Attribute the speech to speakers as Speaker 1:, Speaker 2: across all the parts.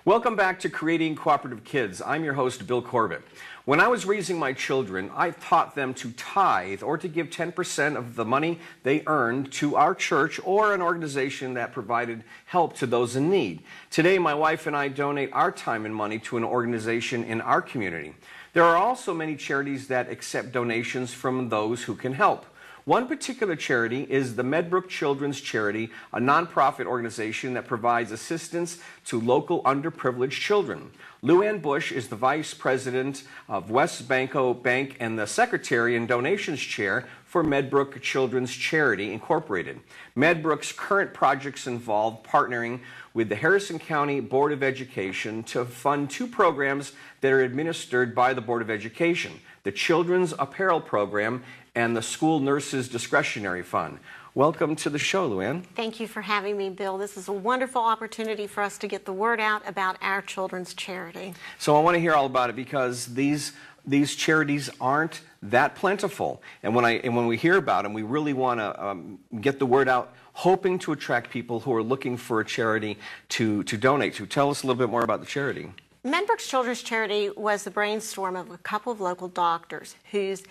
Speaker 1: Welcome back to Creating Cooperative Kids. I'm your host, Bill Corbett. When I was raising my children, I taught them to tithe or to give 10% of the money they earned to our church or an organization that provided help to those in need. Today, my wife and I donate our time and money to an organization in our community. There are also many charities that accept donations from those who can help. One particular charity is the Medbrook Children's Charity, a nonprofit organization that provides assistance to local underprivileged children. Luann Bush is the vice president of West Banco Bank and the secretary and donations chair for Medbrook Children's Charity, Incorporated. Medbrook's current projects involve partnering with the Harrison County Board of Education to fund two programs that are administered by the Board of Education: the Children's Apparel Program and the School Nurses Discretionary Fund. Welcome to the show, Luann.
Speaker 2: Thank you for having me, Bill. This is a wonderful opportunity for us to get the word out about our children's charity.
Speaker 1: So I want to hear all about it because these charities aren't that plentiful. And when we hear about them, we really want to get the word out, hoping to attract people who are looking for a charity to donate to. Tell us a little bit more about the charity.
Speaker 2: Medbrook's Children's Charity was the brainstorm of a couple of local doctors whose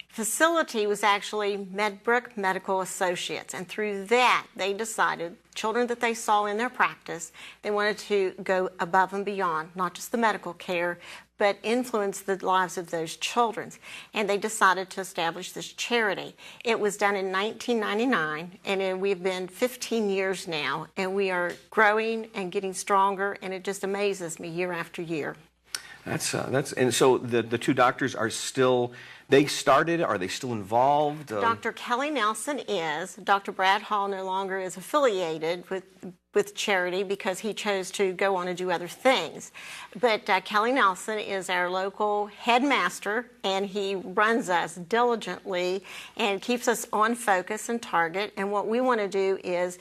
Speaker 2: facility was actually Medbrook Medical Associates, and through that they decided children that they saw in their practice, they wanted to go above and beyond, not just the medical care, but influence the lives of those children. And they decided to establish this charity. It was done in 1999, and we've been 15 years now, and we are growing and getting stronger, and it just amazes me year after year.
Speaker 1: And so the two doctors are still, they started, are they still involved?
Speaker 2: Dr. Kelly Nelson is. Dr. Brad Hall no longer is affiliated with charity because he chose to go on and do other things. But Kelly Nelson is our local headmaster, and he runs us diligently and keeps us on focus and target. And what we want to do is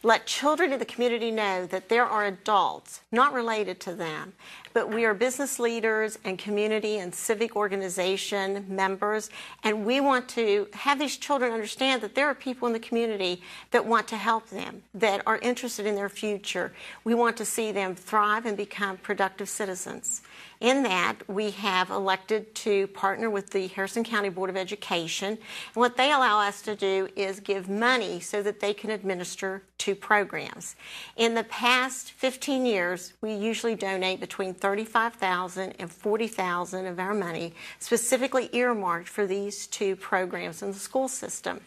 Speaker 2: let children in the community know that there are adults, not related to them, but we are business leaders and community and civic organization members, and we want to have these children understand that there are people in the community that want to help them, that are interested in their future. We want to see them thrive and become productive citizens. In that, we have elected to partner with the Harrison County Board of Education. And what they allow us to do is give money so that they can administer two programs. In the past 15 years, we usually donate between $35,000 and $40,000 of our money specifically earmarked for these two programs in the school system.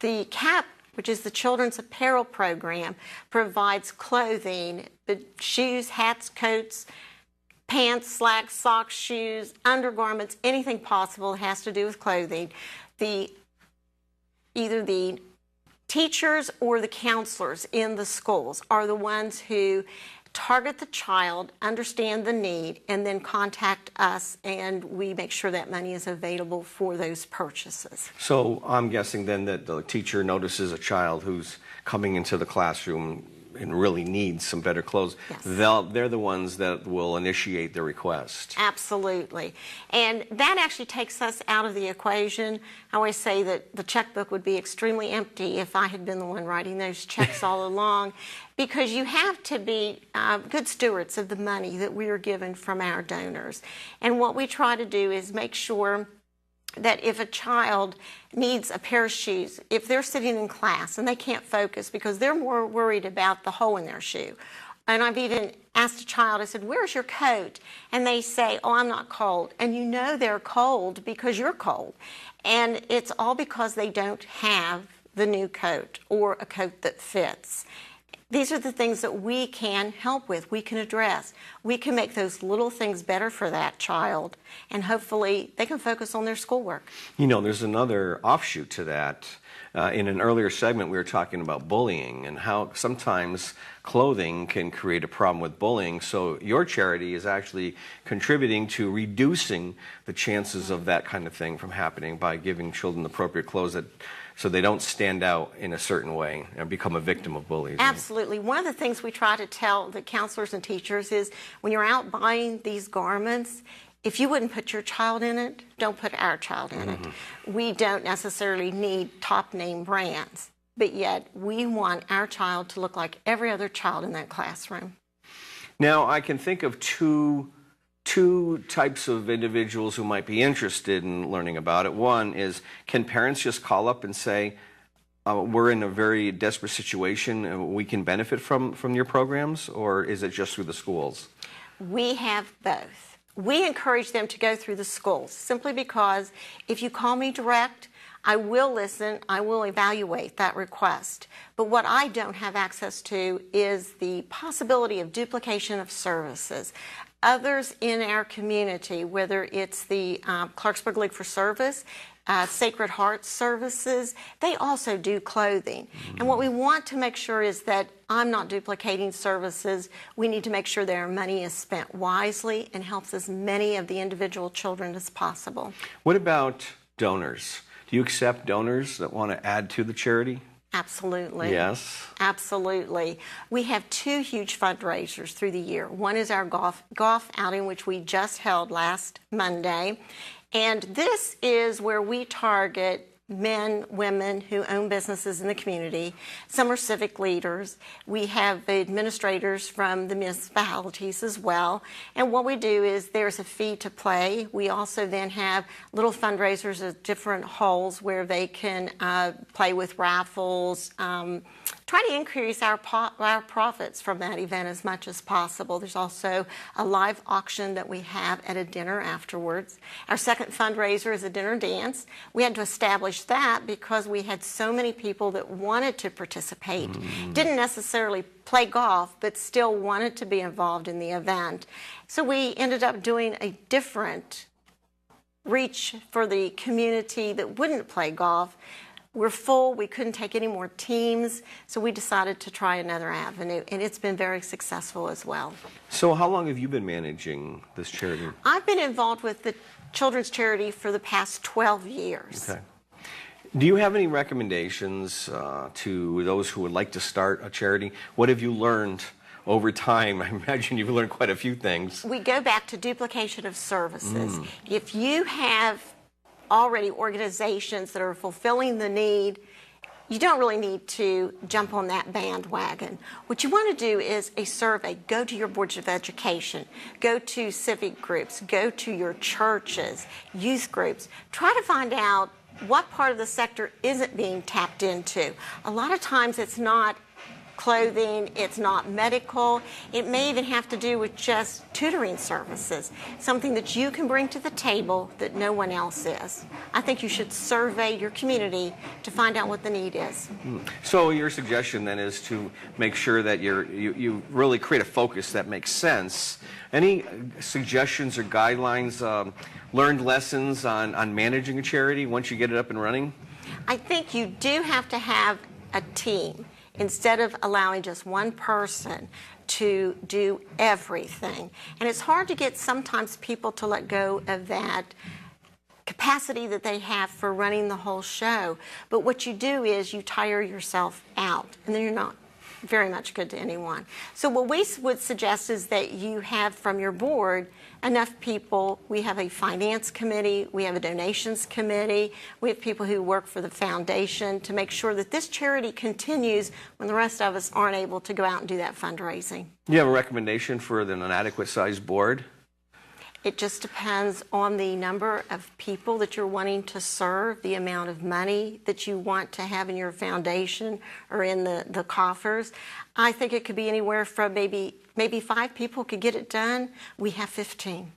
Speaker 2: The CAP, which is the Children's Apparel Program, provides clothing, shoes, hats, coats, pants, slacks, socks, shoes, undergarments, anything possible that has to do with clothing. Either the teachers or the counselors in the schools are the ones who target the child, understand the need, and then contact us, and we make sure that money is available for those purchases.
Speaker 1: So I'm guessing then that the teacher notices a child who's coming into the classroom and really needs some better clothes.
Speaker 2: Yes.
Speaker 1: They're the ones that will initiate the request.
Speaker 2: Absolutely. And that actually takes us out of the equation. I always say that the checkbook would be extremely empty if I had been the one writing those checks all along, because you have to be good stewards of the money that we are given from our donors. And what we try to do is make sure that if a child needs a pair of shoes, if they're sitting in class and they can't focus because they're more worried about the hole in their shoe. And I've even asked a child, I said, "Where's your coat?" And they say, "Oh, I'm not cold." And you know they're cold because you're cold. And it's all because they don't have the new coat or a coat that fits. These are the things that we can help with, we can address. We can make those little things better for that child, and hopefully they can focus on their schoolwork.
Speaker 1: You know, there's another offshoot to that. In an earlier segment, we were talking about bullying and how sometimes clothing can create a problem with bullying. So your charity is actually contributing to reducing the chances of that kind of thing from happening by giving children appropriate clothes so they don't stand out in a certain way and become a victim of bullies.
Speaker 2: Absolutely. One of the things we try to tell the counselors and teachers is when you're out buying these garments, if you wouldn't put your child in it, don't put our child in it. We don't necessarily need top name brands, but yet we want our child to look like every other child in that classroom.
Speaker 1: Now, I can think of two types of individuals who might be interested in learning about it. One is, can parents just call up and say, we're in a very desperate situation and we can benefit from your programs, or is it just through the schools?
Speaker 2: We have both. We encourage them to go through the schools simply because if you call me direct, I will listen, I will evaluate that request. But what I don't have access to is the possibility of duplication of services. Others in our community, whether it's the Clarksburg League for Service, Sacred Heart Services, they also do clothing. And what we want to make sure is that I'm not duplicating services. We need to make sure that our money is spent wisely and helps as many of the individual children as possible.
Speaker 1: What about donors? Do you accept donors that want to add to the charity?
Speaker 2: Absolutely.
Speaker 1: Yes.
Speaker 2: Absolutely. We have two huge fundraisers through the year. One is our golf outing, which we just held last Monday. And this is where we target men, women who own businesses in the community. Some are civic leaders. We have the administrators from the municipalities as well. And what we do is there's a fee to play. We also then have little fundraisers at different holes where they can play with raffles, try to increase our profits from that event as much as possible. There's also a live auction that we have at a dinner afterwards. Our second fundraiser is a dinner dance. We had to establish that because we had so many people that wanted to participate, didn't necessarily play golf, but still wanted to be involved in the event. So we ended up doing a different reach for the community that wouldn't play golf. We're full, we couldn't take any more teams, so we decided to try another avenue, and it's been very successful as well.
Speaker 1: So how long have you been managing this charity?
Speaker 2: I've been involved with the Children's Charity for the past 12 years.
Speaker 1: Okay. Do you have any recommendations to those who would like to start a charity? What have you learned over time? I imagine you've learned quite a few things.
Speaker 2: We go back to duplication of services. If you have already organizations that are fulfilling the need, you don't really need to jump on that bandwagon. What you want to do is a survey. Go to your boards of education. Go to civic groups. Go to your churches, youth groups. Try to find out what part of the sector isn't being tapped into. A lot of times it's not clothing, it's not medical, it may even have to do with just tutoring services, something that you can bring to the table that no one else is. I think you should survey your community to find out what the need is.
Speaker 1: So your suggestion then is to make sure that you really create a focus that makes sense. Any suggestions or guidelines, learned lessons on managing a charity once you get it up and running?
Speaker 2: I think you do have to have a team. Instead of allowing just one person to do everything. And it's hard to get sometimes people to let go of that capacity that they have for running the whole show. But what you do is you tire yourself out, and then you're not very much good to anyone. So what we would suggest is that you have from your board enough people. We have a finance committee, we have a donations committee, we have people who work for the foundation to make sure that this charity continues when the rest of us aren't able to go out and do that fundraising.
Speaker 1: Do you have a recommendation for an adequate sized board?
Speaker 2: It just depends on the number of people that you're wanting to serve, the amount of money that you want to have in your foundation or in the coffers. I think it could be anywhere from maybe 5 people could get it done. We have 15.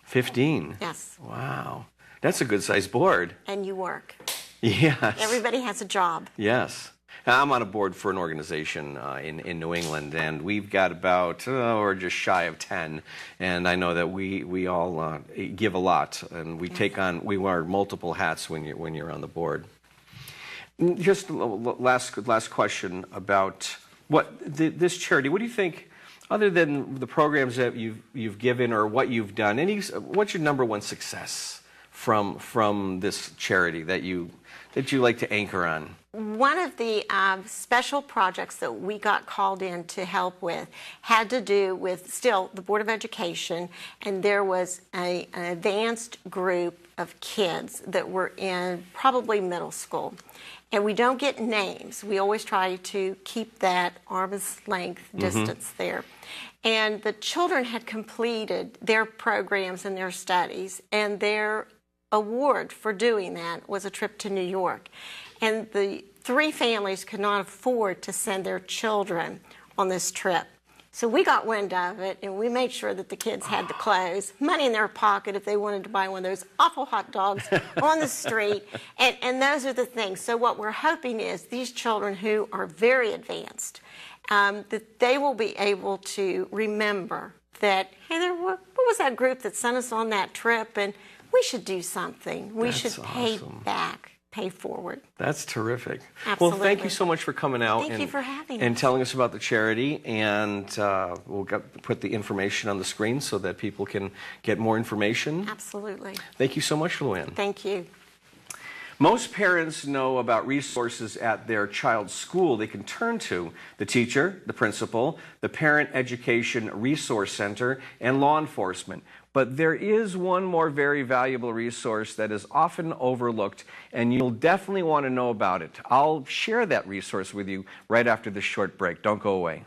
Speaker 1: 15?
Speaker 2: Yes.
Speaker 1: Wow. That's a good sized board.
Speaker 2: And you work.
Speaker 1: Yes.
Speaker 2: Everybody has a job.
Speaker 1: Yes. I'm on a board for an organization in New England, and we've got about, or just shy of 10, and I know that we all give a lot, and we wear multiple hats when you're on the board. Just last question about this charity. What do you think, other than the programs that you've given or what you've done, what's your number one success from this charity that you like to anchor on?
Speaker 2: One of the special projects that we got called in to help with had to do with still the Board of Education, and there was an advanced group of kids that were in probably middle school. And we don't get names. We always try to keep that arm's length distance there. And the children had completed their programs and their studies, and their award for doing that was a trip to New York. And the 3 families could not afford to send their children on this trip. So we got wind of it, and we made sure that the kids had the clothes, money in their pocket if they wanted to buy one of those awful hot dogs on the street, and those are the things. So what we're hoping is these children who are very advanced, that they will be able to remember that, hey, what was that group that sent us on that trip, and we should do something. We should pay back. Pay forward.
Speaker 1: That's terrific.
Speaker 2: Absolutely.
Speaker 1: Well, thank you so much for coming out
Speaker 2: Thank you for having
Speaker 1: and
Speaker 2: us.
Speaker 1: telling us about the charity. And we'll put the information on the screen so that people can get more information.
Speaker 2: Absolutely.
Speaker 1: Thank you so much, Luann.
Speaker 2: Thank you.
Speaker 1: Most parents know about resources at their child's school they can turn to: the teacher, the principal, the Parent Education Resource Center, and law enforcement. But there is one more very valuable resource that is often overlooked, and you'll definitely want to know about it. I'll share that resource with you right after this short break. Don't go away.